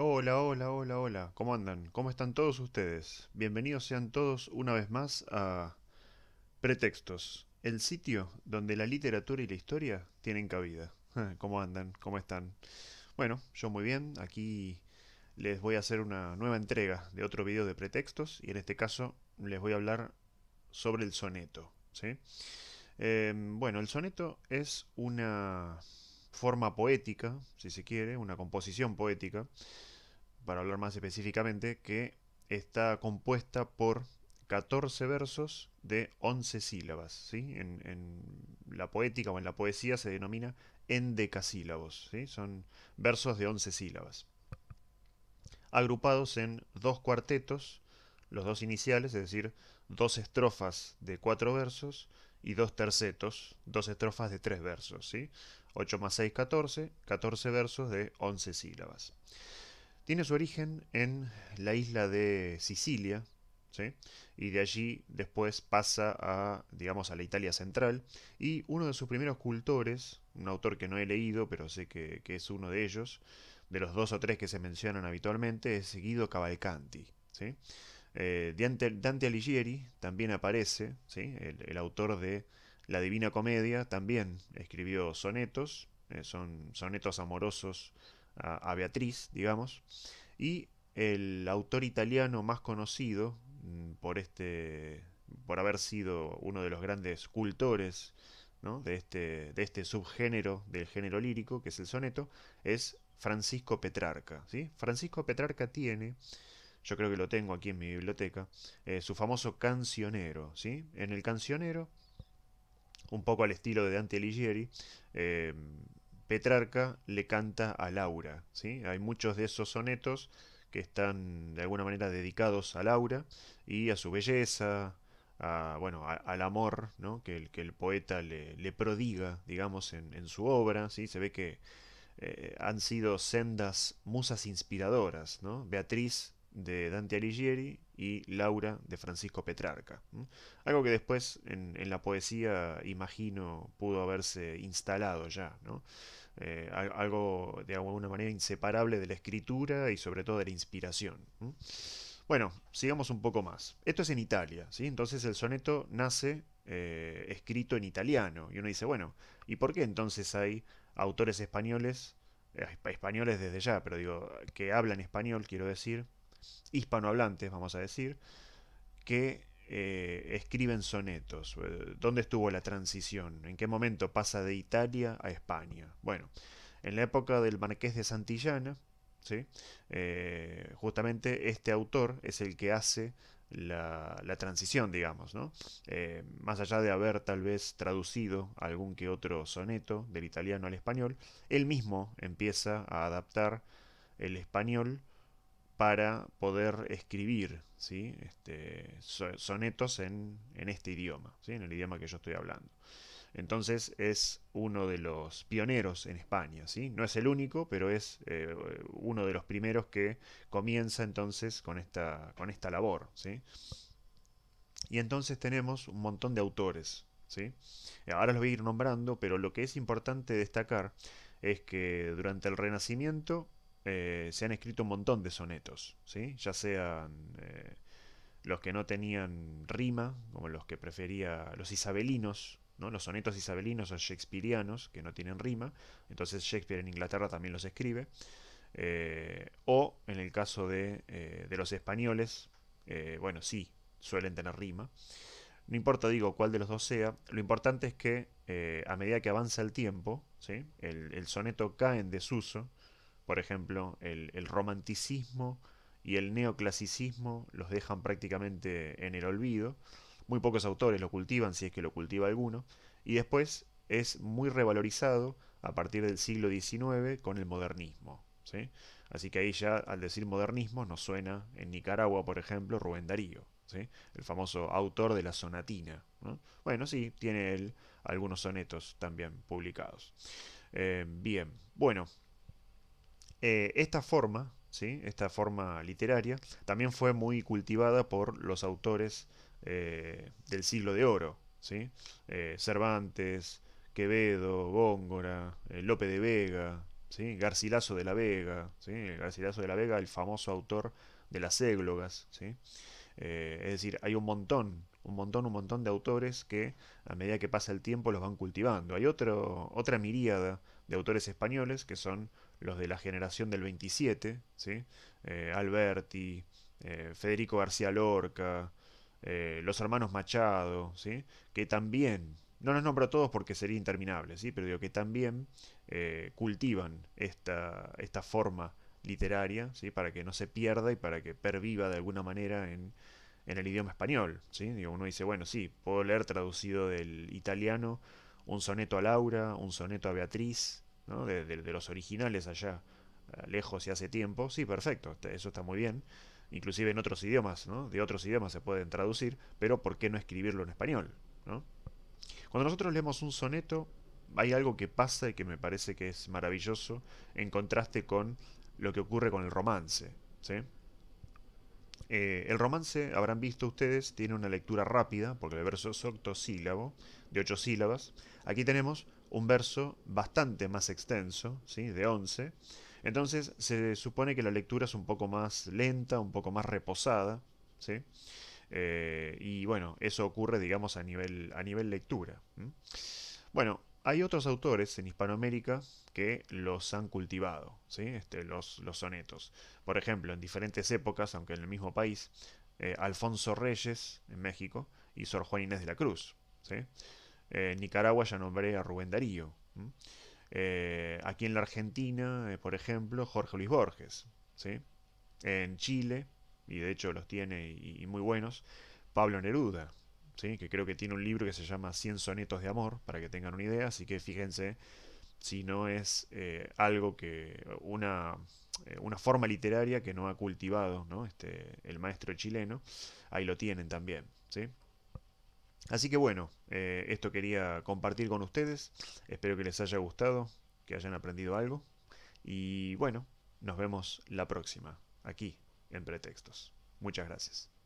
Hola, hola, hola, hola. ¿Cómo andan? ¿Cómo están todos ustedes? Bienvenidos sean todos una vez más a Pretextos, el sitio donde la literatura y la historia tienen cabida. ¿Cómo andan? ¿Cómo están? Bueno, yo muy bien. Aquí les voy a hacer una nueva entrega de otro video de pretextos y en este caso les voy a hablar sobre el soneto, ¿sí? Bueno, el soneto es una forma poética, si se quiere, una composición poética para hablar más específicamente, que está compuesta por 14 versos de 11 sílabas. ¿Sí? En la poética o en la poesía se denomina endecasílabos. ¿Sí? Son versos de 11 sílabas, agrupados en dos cuartetos, los dos iniciales, es decir, dos estrofas de 4 versos y dos tercetos, dos estrofas de 3 versos. ¿Sí? 8 más 6, 14, 14 versos de 11 sílabas. Tiene su origen en la isla de Sicilia, ¿sí? Y de allí después pasa a, digamos, a la Italia central. Y uno de sus primeros cultores, un autor que no he leído, pero sé que es uno de ellos, de los dos o tres que se mencionan habitualmente, es Guido Cavalcanti, ¿sí? Dante Alighieri también aparece, ¿sí? El autor de La Divina Comedia también escribió sonetos, son sonetos amorosos a Beatriz, digamos, y el autor italiano más conocido por haber sido uno de los grandes cultores, ¿no? de este subgénero del género lírico, que es el soneto, es Francisco Petrarca. ¿Sí? Francisco Petrarca tiene, yo creo que lo tengo aquí en mi biblioteca, su famoso cancionero. ¿Sí? En el cancionero, un poco al estilo de Dante Alighieri, eh, Petrarca le canta a Laura. ¿Sí? Hay muchos de esos sonetos que están de alguna manera dedicados a Laura y a su belleza, bueno, al amor, ¿no? Que el poeta le prodiga, digamos, en su obra. ¿Sí? Se ve que han sido sendas musas inspiradoras, ¿no? Beatriz de Dante Alighieri y Laura de Francisco Petrarca. ¿M? Algo que después en la poesía, imagino, pudo haberse instalado ya, ¿no? Algo de alguna manera inseparable de la escritura y sobre todo de la inspiración. ¿M? Bueno, sigamos un poco más. Esto es en Italia, ¿sí? Entonces el soneto nace escrito en italiano. Y uno dice, bueno, ¿y por qué entonces hay autores españoles, españoles desde ya, pero digo, que hablan español, quiero decir, hispanohablantes, vamos a decir, que escriben sonetos? ¿Dónde estuvo la transición? ¿En qué momento pasa de Italia a España? Bueno, en la época del Marqués de Santillana, ¿sí? Justamente este autor es el que hace la transición, digamos, ¿no? Más allá de haber tal vez traducido algún que otro soneto del italiano al español, él mismo empieza a adaptar el español para poder escribir, ¿sí? Sonetos en este idioma, ¿sí? En el idioma que yo estoy hablando. Entonces es uno de los pioneros en España, ¿sí? No es el único, pero es uno de los primeros que comienza entonces con esta labor, ¿sí? Y entonces tenemos un montón de autores, ¿sí? Ahora los voy a ir nombrando, pero lo que es importante destacar es que durante el Renacimiento se han escrito un montón de sonetos, ¿sí? Ya sean los que no tenían rima, como los que prefería los isabelinos, ¿no? Los sonetos isabelinos o shakespearianos, que no tienen rima, entonces Shakespeare en Inglaterra también los escribe, o en el caso de los españoles, bueno, sí, suelen tener rima. No importa, digo, cuál de los dos sea, lo importante es que a medida que avanza el tiempo, ¿sí? El soneto cae en desuso. Por ejemplo, el romanticismo y el neoclasicismo los dejan prácticamente en el olvido. Muy pocos autores lo cultivan, si es que lo cultiva alguno. Y después es muy revalorizado a partir del siglo XIX con el modernismo. ¿Sí? Así que ahí ya al decir modernismo nos suena en Nicaragua, por ejemplo, Rubén Darío, ¿sí? El famoso autor de la sonatina, ¿no? Bueno, sí, tiene él algunos sonetos también publicados. Bien, bueno, esta forma, ¿sí? Esta forma literaria, también fue muy cultivada por los autores del siglo de oro, ¿sí? Cervantes, Quevedo, Góngora, Lope de Vega. ¿sí? Garcilaso de la Vega, ¿sí? Garcilaso de la Vega, el famoso autor de las églogas, ¿sí? Es decir, hay un montón de autores que a medida que pasa el tiempo los van cultivando. Hay otra miríada de autores españoles que son los de la generación del 27, ¿sí? Alberti, Federico García Lorca, los hermanos Machado, ¿sí? Que también, no los nombro a todos porque sería interminable, ¿sí? Pero digo que también cultivan esta forma literaria, ¿sí? Para que no se pierda y para que perviva de alguna manera en el idioma español, ¿sí? Digo, uno dice, bueno, sí, puedo leer traducido del italiano un soneto a Laura, un soneto a Beatriz, ¿no? De los originales allá, lejos y hace tiempo, sí, perfecto, eso está muy bien. Inclusive en otros idiomas, ¿no? De otros idiomas se pueden traducir, pero ¿por qué no escribirlo en español, ¿no? Cuando nosotros leemos un soneto, hay algo que pasa y que me parece que es maravilloso en contraste con lo que ocurre con el romance, ¿sí? El romance, habrán visto ustedes, tiene una lectura rápida, porque el verso es octosílabo, de 8 sílabas. Aquí tenemos un verso bastante más extenso, ¿sí? De 11. Entonces se supone que la lectura es un poco más lenta, un poco más reposada, ¿sí? Y bueno, eso ocurre, digamos, a nivel lectura. ¿M? Bueno, hay otros autores en Hispanoamérica que los han cultivado, ¿sí? Los sonetos. Por ejemplo, en diferentes épocas, aunque en el mismo país, Alfonso Reyes en México y Sor Juan Inés de la Cruz, ¿sí? En Nicaragua ya nombré a Rubén Darío. Aquí en la Argentina, por ejemplo, Jorge Luis Borges, ¿sí? En Chile, y de hecho los tiene y muy buenos, Pablo Neruda, ¿sí? Que creo que tiene un libro que se llama Cien sonetos de amor, para que tengan una idea, así que fíjense si no es algo que una forma literaria que no ha cultivado, ¿no? El maestro chileno, ahí lo tienen también, ¿sí? Así que bueno, esto quería compartir con ustedes, espero que les haya gustado, que hayan aprendido algo, y bueno, nos vemos la próxima, aquí en Pretextos. Muchas gracias.